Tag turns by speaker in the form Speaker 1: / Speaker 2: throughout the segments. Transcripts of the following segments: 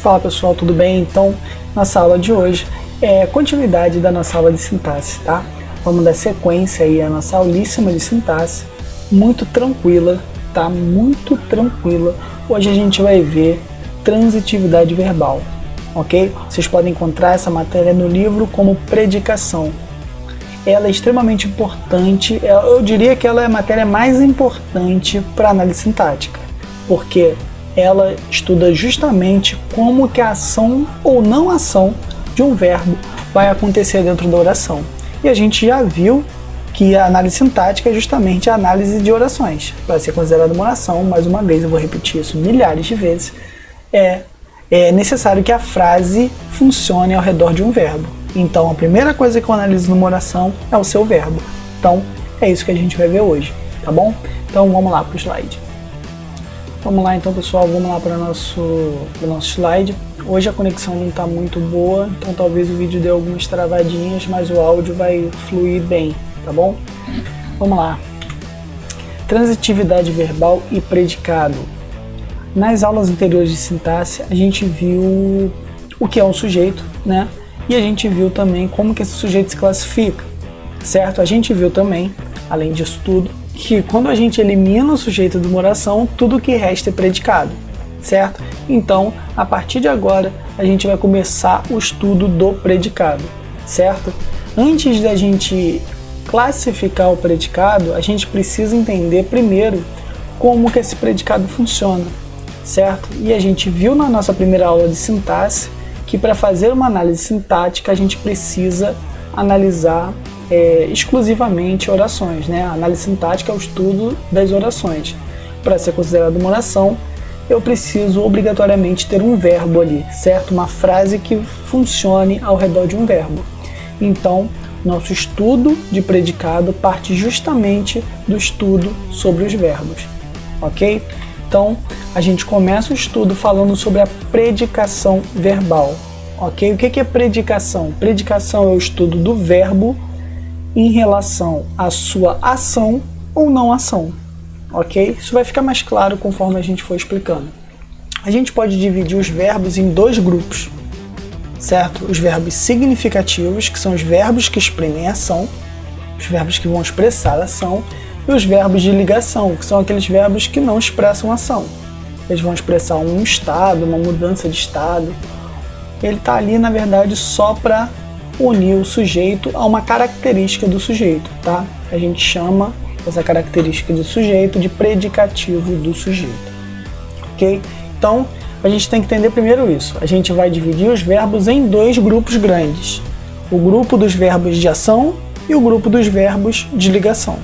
Speaker 1: Fala pessoal, tudo bem? Então, nossa aula de hoje é continuidade da nossa aula de sintaxe, tá? Vamos dar sequência aí à nossa aulíssima de sintaxe, muito tranquila, tá? Muito tranquila. Hoje a gente vai ver transitividade verbal, ok? Vocês podem encontrar essa matéria no livro como predicação. Ela é extremamente importante, eu diria que ela é a matéria mais importante para análise sintática, porque ela estuda justamente como que a ação ou não ação de um verbo vai acontecer dentro da oração. E a gente já viu que a análise sintática é justamente a análise de orações. Para ser considerada uma oração, mais uma vez, eu vou repetir isso milhares de vezes, é necessário que a frase funcione ao redor de um verbo. Então, a primeira coisa que eu analiso numa oração é o seu verbo. Então, é isso que a gente vai ver hoje, tá bom? Então, vamos lá para o slide. Vamos lá então, pessoal, vamos lá para o nosso slide. Hoje a conexão não está muito boa, então talvez o vídeo dê algumas travadinhas, mas o áudio vai fluir bem, tá bom? Vamos lá. Transitividade verbal e predicado. Nas aulas anteriores de sintaxe, a gente viu o que é um sujeito, né? E a gente viu também como que esse sujeito se classifica, certo? A gente viu também, além disso tudo, que quando a gente elimina o sujeito de uma oração, tudo que resta é predicado, certo? Então, a partir de agora, a gente vai começar o estudo do predicado, certo? Antes da gente classificar o predicado, a gente precisa entender primeiro como que esse predicado funciona, certo? E a gente viu na nossa primeira aula de sintaxe que para fazer uma análise sintática a gente precisa analisar exclusivamente orações, né? A análise sintática é o estudo das orações. Para ser considerado uma oração, eu preciso obrigatoriamente ter um verbo ali, certo? Uma frase que funcione ao redor de um verbo. Então, nosso estudo de predicado parte justamente do estudo sobre os verbos, ok? Então, a gente começa o estudo falando sobre a predicação verbal, ok? O que é predicação? Predicação é o estudo do verbo em relação à sua ação ou não ação, ok? Isso vai ficar mais claro conforme a gente for explicando. A gente pode dividir os verbos em dois grupos, certo? Os verbos significativos, que são os verbos que exprimem a ação, os verbos que vão expressar a ação, e os verbos de ligação, que são aqueles verbos que não expressam ação. Eles vão expressar um estado, uma mudança de estado. Ele está ali, na verdade, só para unir o sujeito a uma característica do sujeito, tá? A gente chama essa característica do sujeito de predicativo do sujeito, ok? Então, a gente tem que entender primeiro isso. A gente vai dividir os verbos em dois grupos grandes. O grupo dos verbos de ação e o grupo dos verbos de ligação,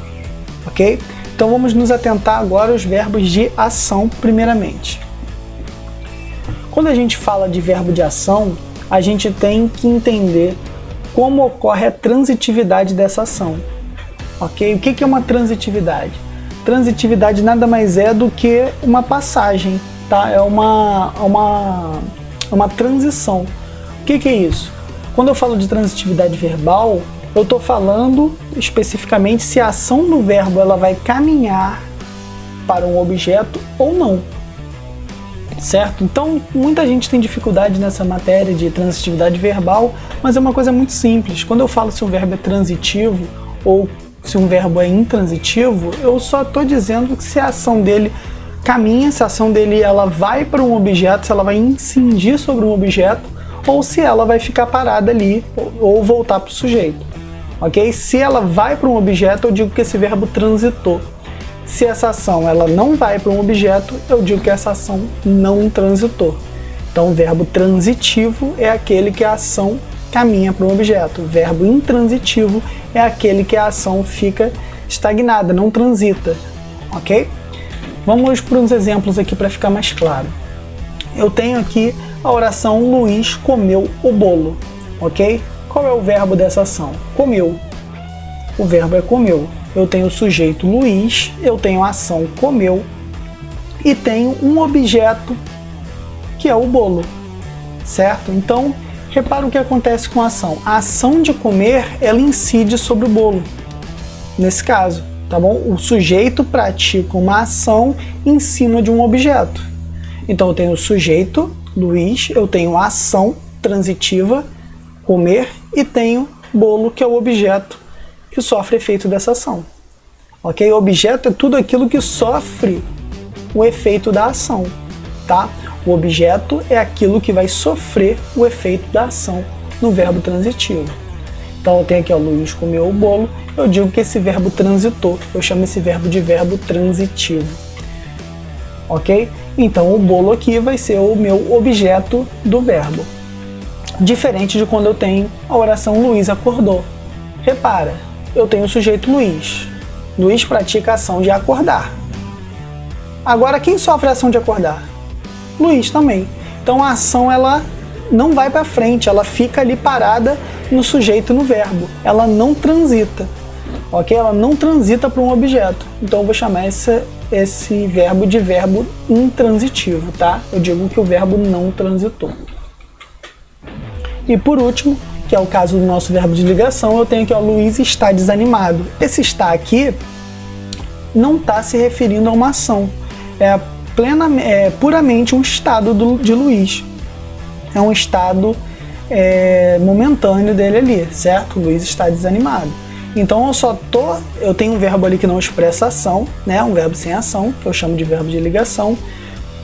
Speaker 1: ok? Então, vamos nos atentar agora aos verbos de ação primeiramente. Quando a gente fala de verbo de ação, a gente tem que entender como ocorre a transitividade dessa ação, ok? O que é uma transitividade? Transitividade nada mais é do que uma passagem, tá? É uma transição. O que é isso? Quando eu falo de transitividade verbal, eu estou falando especificamente se a ação do verbo ela vai caminhar para um objeto ou não, certo? Então, muita gente tem dificuldade nessa matéria de transitividade verbal, mas é uma coisa muito simples. Quando eu falo se um verbo é transitivo ou se um verbo é intransitivo, eu só estou dizendo que se a ação dele caminha, se a ação dele ela vai para um objeto, se ela vai incidir sobre um objeto, ou se ela vai ficar parada ali ou voltar para o sujeito, ok? Se ela vai para um objeto, eu digo que esse verbo transitou. Se essa ação ela não vai para um objeto, eu digo que essa ação não transitou. Então, o verbo transitivo é aquele que a ação caminha para um objeto. O verbo intransitivo é aquele que a ação fica estagnada, não transita, ok? Vamos para uns exemplos aqui para ficar mais claro. Eu tenho aqui a oração Luiz comeu o bolo, ok? Qual é o verbo dessa ação? Comeu. O verbo é comeu. Eu tenho o sujeito Luiz, eu tenho a ação comeu e tenho um objeto que é o bolo, certo? Então, repara o que acontece com a ação. A ação de comer, ela incide sobre o bolo, nesse caso, tá bom? O sujeito pratica uma ação em cima de um objeto. Então eu tenho o sujeito, Luiz, eu tenho a ação transitiva, comer, e tenho bolo, que é o objeto que sofre efeito dessa ação. Ok? O objeto é tudo aquilo que sofre o efeito da ação, tá? O objeto é aquilo que vai sofrer o efeito da ação no verbo transitivo. Então eu tenho aqui, ó, Luiz comeu o bolo, eu digo que esse verbo transitou, eu chamo esse verbo de verbo transitivo. Ok? Então o bolo aqui vai ser o meu objeto do verbo. Diferente de quando eu tenho a oração Luiz acordou. Repara, eu tenho o sujeito Luiz. Luiz pratica a ação de acordar. Agora quem sofre a ação de acordar? Luiz também. Então a ação ela não vai para frente, ela fica ali parada no sujeito, no verbo. Ela não transita. Ok? Ela não transita para um objeto. Então eu vou chamar esse verbo de verbo intransitivo, tá? Eu digo que o verbo não transitou. E por último, que é o caso do nosso verbo de ligação, eu tenho aqui, ó, Luiz está desanimado. Esse está aqui não está se referindo a uma ação. É puramente um estado de Luiz. É um estado momentâneo dele ali, certo? Luiz está desanimado. Então eu tenho um verbo ali que não expressa ação, né? Um verbo sem ação, que eu chamo de verbo de ligação,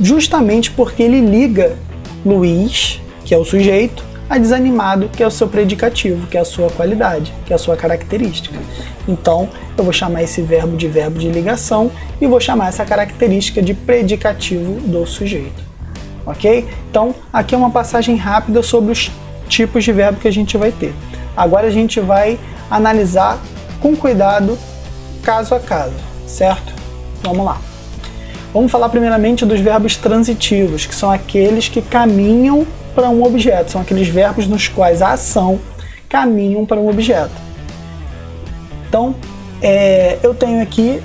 Speaker 1: justamente porque ele liga Luiz, que é o sujeito, a desanimado, que é o seu predicativo, que é a sua qualidade, que é a sua característica. Então, eu vou chamar esse verbo de ligação e vou chamar essa característica de predicativo do sujeito. Ok? Então, aqui é uma passagem rápida sobre os tipos de verbo que a gente vai ter. Agora a gente vai analisar com cuidado, caso a caso, certo? Vamos lá. Vamos falar primeiramente dos verbos transitivos, que são aqueles que caminham para um objeto, são aqueles verbos nos quais a ação caminham para um objeto. Então, eu tenho aqui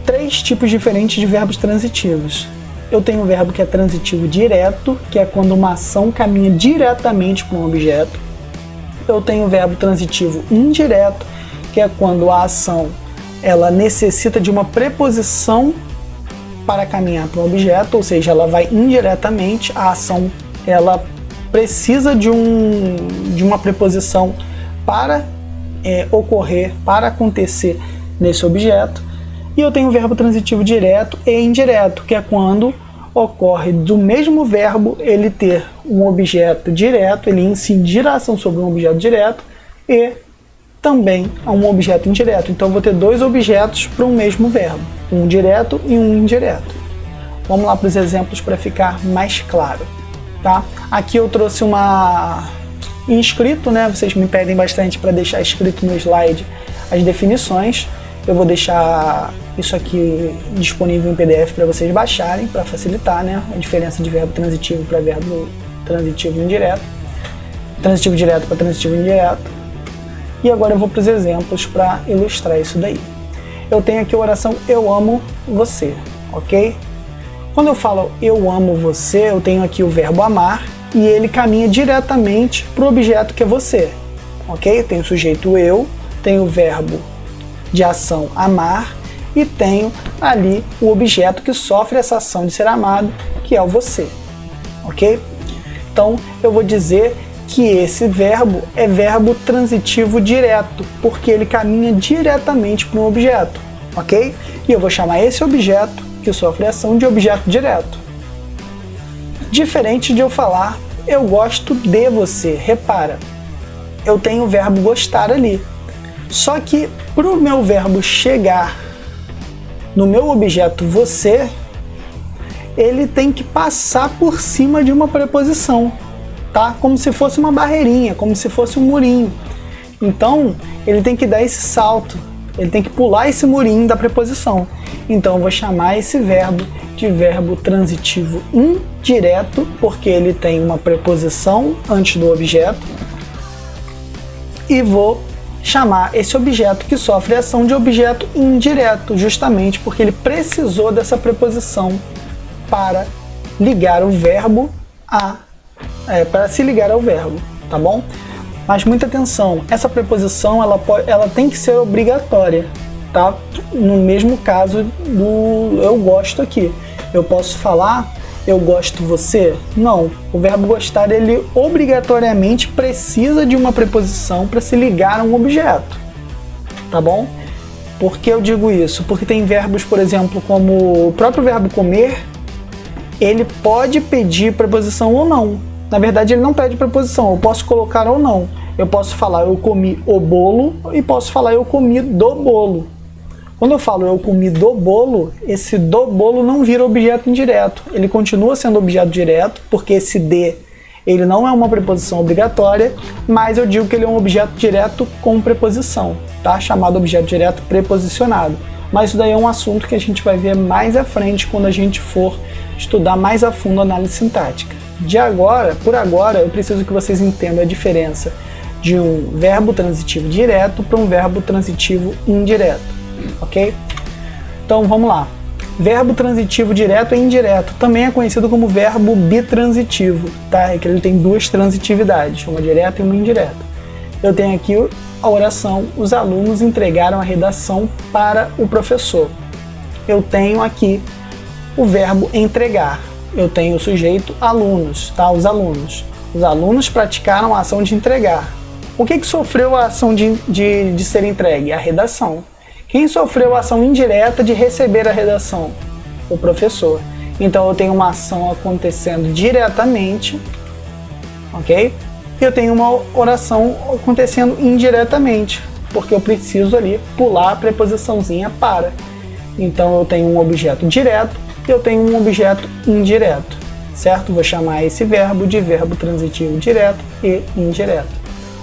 Speaker 1: 3 tipos diferentes de verbos transitivos. Eu tenho um verbo que é transitivo direto, que é quando uma ação caminha diretamente para um objeto. Eu tenho o verbo transitivo indireto, que é quando a ação ela necessita de uma preposição para caminhar para um objeto, ou seja, ela vai indiretamente, a ação ela precisa de uma preposição para ocorrer, para acontecer nesse objeto. E eu tenho o verbo transitivo direto e indireto, que é quando ocorre do mesmo verbo ele ter um objeto direto, ele incidir a ação sobre um objeto direto e também a um objeto indireto. Então eu vou ter 2 objetos para um mesmo verbo, um direto e um indireto. Vamos lá para os exemplos para ficar mais claro. Tá? Aqui eu trouxe escrito, né? Vocês me pedem bastante para deixar escrito no slide as definições. Eu vou deixar isso aqui disponível em PDF para vocês baixarem, para facilitar, né? A diferença de verbo transitivo para verbo transitivo indireto. Transitivo direto para transitivo indireto. E agora eu vou para os exemplos para ilustrar isso daí. Eu tenho aqui a oração eu amo você, ok? Quando eu falo eu amo você, eu tenho aqui o verbo amar e ele caminha diretamente para o objeto que é você, ok? Tem o sujeito eu, tem o verbo de ação amar e tenho ali o objeto que sofre essa ação de ser amado, que é o você, ok? Então eu vou dizer que esse verbo é verbo transitivo direto, porque ele caminha diretamente para um objeto, ok? E eu vou chamar esse objeto que sofre ação de objeto direto. Diferente de eu falar eu gosto de você. Repara, eu tenho o verbo gostar ali. Só que para o meu verbo chegar no meu objeto você, ele tem que passar por cima de uma preposição, tá? Como se fosse uma barreirinha, como se fosse um murinho. Então, ele tem que dar esse salto, ele tem que pular esse murinho da preposição. Então, eu vou chamar esse verbo de verbo transitivo indireto, porque ele tem uma preposição antes do objeto, e vou chamar esse objeto que sofre ação de objeto indireto, justamente porque ele precisou dessa preposição para ligar o verbo para se ligar ao verbo, tá bom? Mas muita atenção, essa preposição ela tem que ser obrigatória, tá? No mesmo caso do eu gosto aqui, eu posso falar eu gosto você? Não. O verbo gostar, ele obrigatoriamente precisa de uma preposição para se ligar a um objeto. Tá bom? Por que eu digo isso? Porque tem verbos, por exemplo, como o próprio verbo comer, ele pode pedir preposição ou não. Na verdade, ele não pede preposição, eu posso colocar ou não. Eu posso falar eu comi o bolo e posso falar eu comi do bolo. Quando eu falo eu comi do bolo, esse do bolo não vira objeto indireto. Ele continua sendo objeto direto, porque esse de ele não é uma preposição obrigatória, mas eu digo que ele é um objeto direto com preposição, tá? Chamado objeto direto preposicionado. Mas isso daí é um assunto que a gente vai ver mais à frente quando a gente for estudar mais a fundo a análise sintática. Por agora, eu preciso que vocês entendam a diferença de um verbo transitivo direto para um verbo transitivo indireto, ok? Então vamos lá. Verbo transitivo direto e indireto também é conhecido como verbo bitransitivo, tá? É que ele tem duas transitividades, uma direta e uma indireta. Eu tenho aqui a oração: os alunos entregaram a redação para o professor. Eu tenho aqui o verbo entregar. Eu tenho o sujeito alunos, tá? Os alunos. Os alunos praticaram a ação de entregar. O que sofreu a ação de ser entregue? A redação. Quem sofreu a ação indireta de receber a redação? O professor. Então eu tenho uma ação acontecendo diretamente, ok? E eu tenho uma oração acontecendo indiretamente, porque eu preciso ali pular a preposiçãozinha para. Então eu tenho um objeto direto e eu tenho um objeto indireto, certo? Vou chamar esse verbo de verbo transitivo direto e indireto.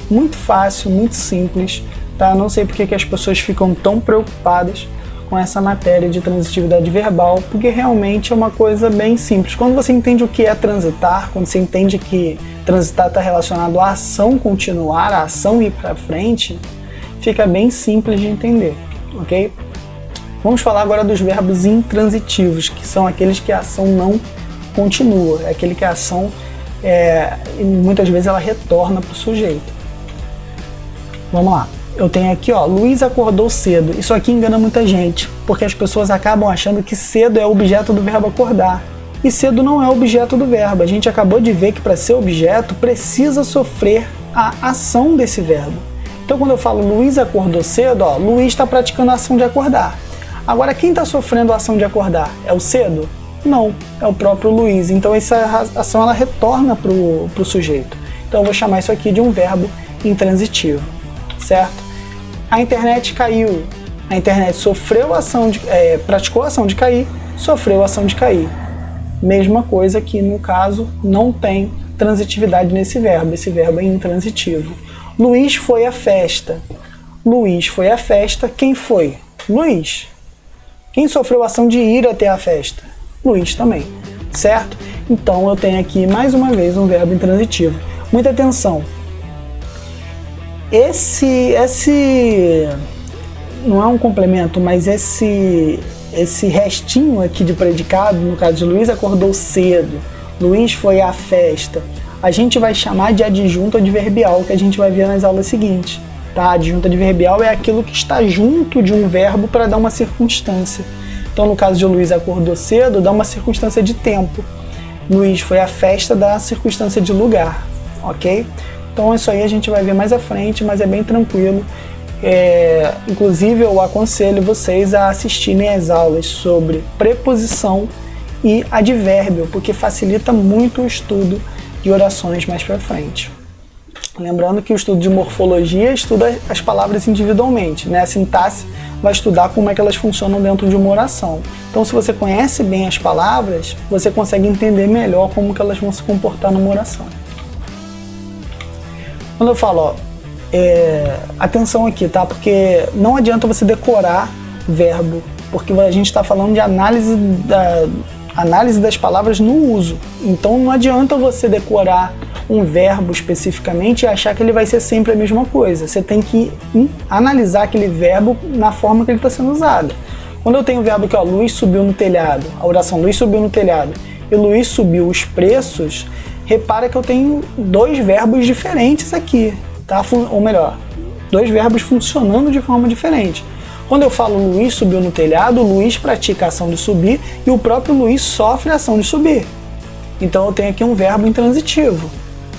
Speaker 1: Muito fácil, muito simples. Tá? Não sei porque que as pessoas ficam tão preocupadas com essa matéria de transitividade verbal, porque realmente é uma coisa bem simples. Quando você entende o que é transitar, quando você entende que transitar está relacionado à ação continuar, à ação ir para frente, fica bem simples de entender, ok? Vamos falar agora dos verbos intransitivos, que são aqueles que a ação não continua, é aquele que a ação, muitas vezes ela retorna para o sujeito. Vamos lá. Eu tenho aqui, ó, Luiz acordou cedo. Isso aqui engana muita gente, porque as pessoas acabam achando que cedo é objeto do verbo acordar. E cedo não é objeto do verbo. A gente acabou de ver que para ser objeto precisa sofrer a ação desse verbo. Então quando eu falo Luiz acordou cedo, ó, Luiz está praticando a ação de acordar. Agora quem está sofrendo a ação de acordar? É o cedo? Não, é o próprio Luiz. Então essa ação ela retorna para o sujeito. Então eu vou chamar isso aqui de um verbo intransitivo, certo? A internet caiu. A internet sofreu a ação praticou a ação de cair, sofreu a ação de cair. Mesma coisa que no caso não tem transitividade nesse verbo. Esse verbo é intransitivo. Luiz foi à festa. Luiz foi à festa. Quem foi? Luiz. Quem sofreu a ação de ir até a festa? Luiz também, certo? Então eu tenho aqui mais uma vez um verbo intransitivo. Muita atenção. Esse não é um complemento, mas esse restinho aqui de predicado, no caso de Luiz acordou cedo, Luiz foi à festa, a gente vai chamar de adjunto adverbial, que a gente vai ver nas aulas seguintes. Tá? Adjunto adverbial é aquilo que está junto de um verbo para dar uma circunstância. Então, no caso de Luiz acordou cedo, dá uma circunstância de tempo. Luiz foi à festa, dá a circunstância de lugar, ok? Então isso aí a gente vai ver mais à frente, mas é bem tranquilo. Inclusive eu aconselho vocês a assistirem às aulas sobre preposição e advérbio, porque facilita muito o estudo de orações mais para frente. Lembrando que o estudo de morfologia estuda as palavras individualmente, né? A sintaxe vai estudar como é que elas funcionam dentro de uma oração. Então se você conhece bem as palavras, você consegue entender melhor como que elas vão se comportar numa oração. Quando eu falo, ó, atenção aqui, tá? Porque não adianta você decorar verbo, porque a gente está falando de análise das palavras no uso. Então não adianta você decorar um verbo especificamente e achar que ele vai ser sempre a mesma coisa. Você tem que analisar aquele verbo na forma que ele está sendo usado. Quando eu tenho o verbo aqui, ó, Luiz subiu no telhado, a oração Luiz subiu no telhado, e Luiz subiu os preços, repara que eu tenho dois verbos diferentes aqui, tá? Ou melhor, dois verbos funcionando de forma diferente. Quando eu falo Luiz subiu no telhado, o Luiz pratica a ação de subir e o próprio Luiz sofre a ação de subir. Então eu tenho aqui um verbo intransitivo.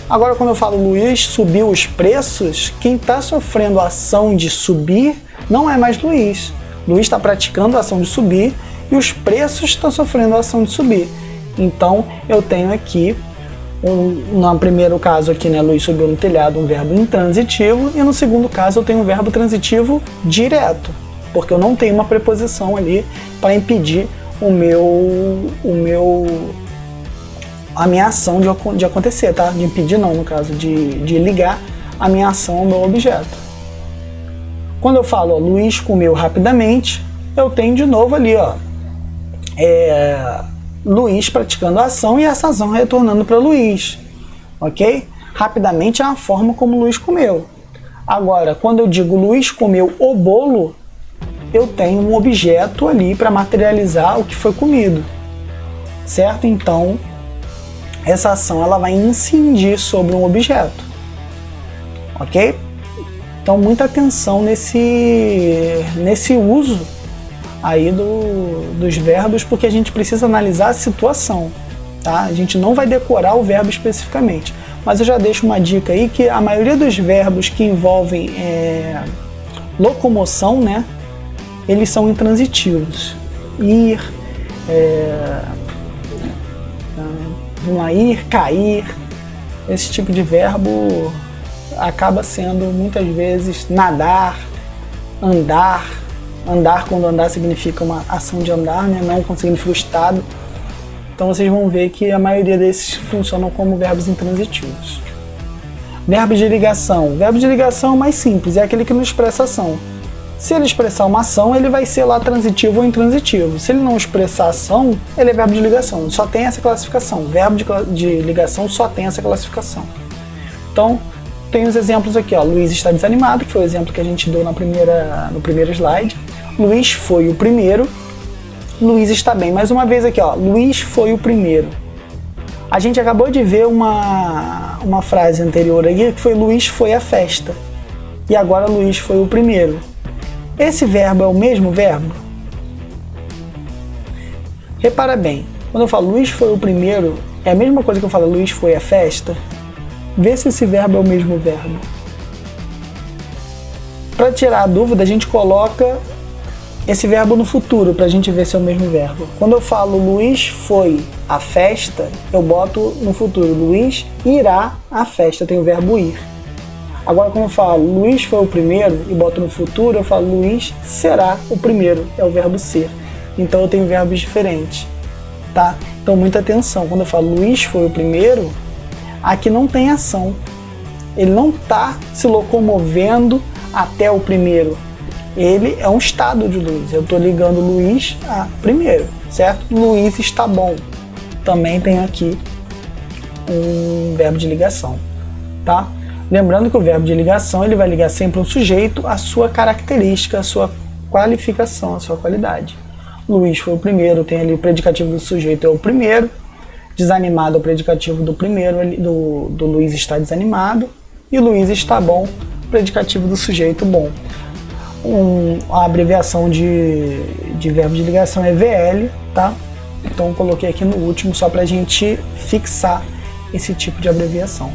Speaker 1: Agora, quando eu falo Luiz subiu os preços, quem está sofrendo a ação de subir não é mais Luiz. Luiz está praticando a ação de subir e os preços estão sofrendo a ação de subir. Então eu tenho aqui, no primeiro caso aqui, né, Luiz subiu no telhado, um verbo intransitivo, e no segundo caso eu tenho um verbo transitivo direto, porque eu não tenho uma preposição ali para impedir a minha ação de acontecer, tá? De impedir não, no caso, de ligar a minha ação ao meu objeto. Quando eu falo, ó, Luiz comeu rapidamente, eu tenho de novo ali, ó, Luiz praticando a ação e essa ação retornando para Luiz, ok? Rapidamente é a forma como Luiz comeu. Agora, quando eu digo Luiz comeu o bolo, eu tenho um objeto ali para materializar o que foi comido, certo? Então, essa ação ela vai incidir sobre um objeto, ok? Então, muita atenção nesse uso aí dos verbos, porque a gente precisa analisar a situação, tá? A gente não vai decorar o verbo especificamente, mas eu já deixo uma dica aí que a maioria dos verbos que envolvem locomoção, né, eles são intransitivos. Ir, ir, cair, esse tipo de verbo acaba sendo muitas vezes nadar, andar. Andar, quando andar significa uma ação de andar, né? Não significa o estado. Então vocês vão ver que a maioria desses funcionam como verbos intransitivos. Verbos de ligação. Verbo de ligação é mais simples, é aquele que não expressa ação. Se ele expressar uma ação, ele vai ser lá transitivo ou intransitivo. Se ele não expressar ação, ele é verbo de ligação. Só tem essa classificação. Verbo de ligação só tem essa classificação. Então, tem os exemplos aqui, ó. Luiz está desanimado, que foi o exemplo que a gente deu no primeiro slide. Luiz foi o primeiro. Luiz está bem. Mais uma vez aqui, ó. Luiz foi o primeiro. A gente acabou de ver uma frase anterior aí, que foi Luiz foi à festa. E agora Luiz foi o primeiro. Esse verbo é o mesmo verbo? Repara bem, quando eu falo Luiz foi o primeiro, é a mesma coisa que eu falo Luiz foi à festa? Vê se esse verbo é o mesmo verbo. Para tirar a dúvida, a gente coloca esse verbo no futuro, para a gente ver se é o mesmo verbo. Quando eu falo Luiz foi à festa, eu boto no futuro Luiz irá à festa, tem o verbo ir. Agora, quando eu falo Luiz foi o primeiro e boto no futuro, eu falo Luiz será o primeiro, é o verbo ser. Então eu tenho verbos diferentes, tá? Então muita atenção, quando eu falo Luiz foi o primeiro, aqui não tem ação. Ele não está se locomovendo até o primeiro. Ele é um estado de Luiz. Eu estou ligando Luiz a primeiro, certo? Luiz está bom. Também tem aqui um verbo de ligação, tá? Lembrando que o verbo de ligação ele vai ligar sempre um sujeito à sua característica, à sua qualificação, à sua qualidade. Luiz foi o primeiro, tem ali o predicativo do sujeito é o primeiro. Desanimado é o predicativo do primeiro, do Luiz está desanimado. E Luiz está bom, predicativo do sujeito bom. A abreviação de verbo de ligação é VL, tá? Então coloquei aqui no último só para a gente fixar esse tipo de abreviação.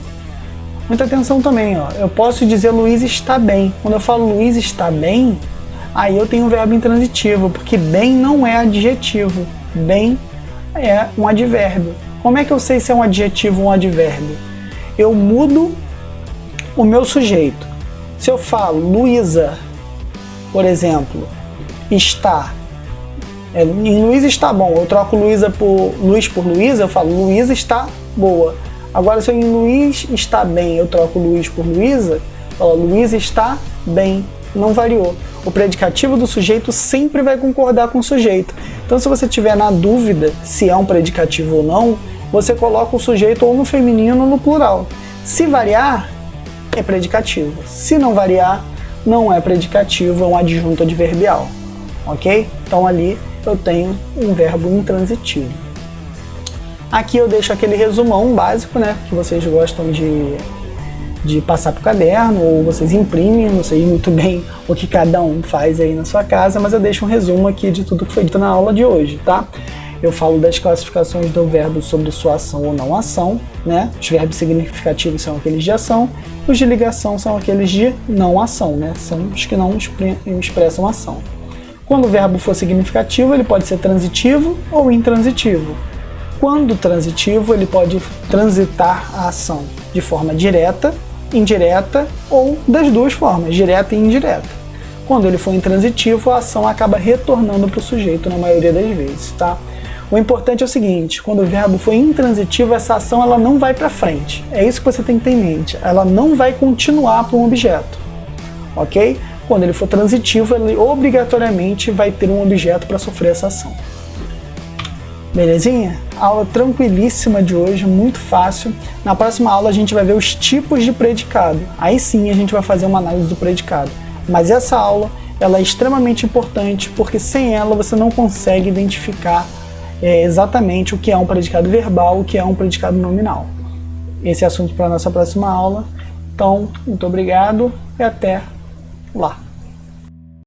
Speaker 1: Muita atenção também, ó. Eu posso dizer Luiz está bem. Quando eu falo Luiz está bem, aí eu tenho um verbo intransitivo, porque bem não é adjetivo. Bem é um advérbio. Como é que eu sei se é um adjetivo ou um advérbio? Eu mudo o meu sujeito. Se eu falo Luísa, por exemplo, está, em Luiz está bom, eu troco Luiz por Luísa, eu falo Luísa está boa. Agora, se eu em Luiz está bem, eu troco Luiz por Luísa, eu falo Luísa está bem, não variou. O predicativo do sujeito sempre vai concordar com o sujeito. Então, se você tiver na dúvida se é um predicativo ou não, você coloca o sujeito ou no feminino ou no plural. Se variar, é predicativo. Se não variar, não é predicativo, é um adjunto adverbial, ok? Então ali eu tenho um verbo intransitivo. Aqui eu deixo aquele resumão básico, né, que vocês gostam de passar para o caderno, ou vocês imprimem, não sei muito bem o que cada um faz aí na sua casa, mas eu deixo um resumo aqui de tudo que foi dito na aula de hoje, tá? eu falo das classificações do verbo sobre sua ação ou não ação, né? Os verbos significativos são aqueles de ação, os de ligação são aqueles de não ação, né? São os que não expressam ação. Quando o verbo for significativo, ele pode ser transitivo ou intransitivo. Quando transitivo, ele pode transitar a ação de forma direta, indireta ou das duas formas, direta e indireta. Quando ele for intransitivo, a ação acaba retornando para o sujeito na maioria das vezes, tá? O importante é o seguinte, quando o verbo for intransitivo, essa ação ela não vai para frente. É isso que você tem que ter em mente. Ela não vai continuar para um objeto, ok? Quando ele for transitivo, ele obrigatoriamente vai ter um objeto para sofrer essa ação. Belezinha? Aula tranquilíssima de hoje, muito fácil. Na próxima aula a gente vai ver os tipos de predicado. Aí sim a gente vai fazer uma análise do predicado. Mas essa aula ela é extremamente importante porque sem ela você não consegue identificar exatamente o que é um predicado verbal, o que é um predicado nominal. Esse é assunto para a nossa próxima aula. Então, muito obrigado e até lá.